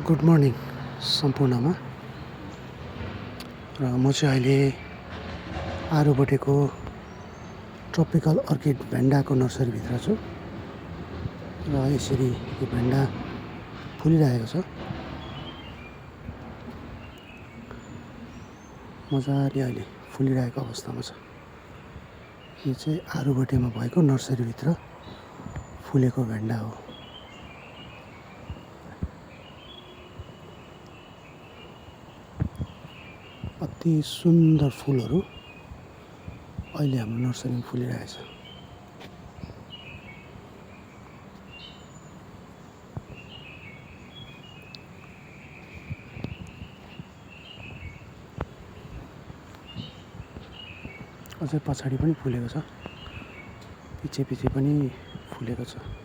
Good morning सम्पूर्णमा। र म चाहिँ अहिले आरुबोटेको ट्रपिकल अर्किड भेन्डाको नर्सरीभित्र छु र यसरी यो भेन्डा फुलिरहेको छ। मजाले अहिले फुलिरहेको अवस्थामा छ। यो चाहिँ आरुबोटेमा भएको नर्सरीभित्र फुलेको भेन्डा हो। अति सुन्दर फुलहरू अहिले हाम्रो नर्सरीमा फुलिरहेछ। अझै पछाडि पनि फुलेको छ, पछि पनि फुलेको छ।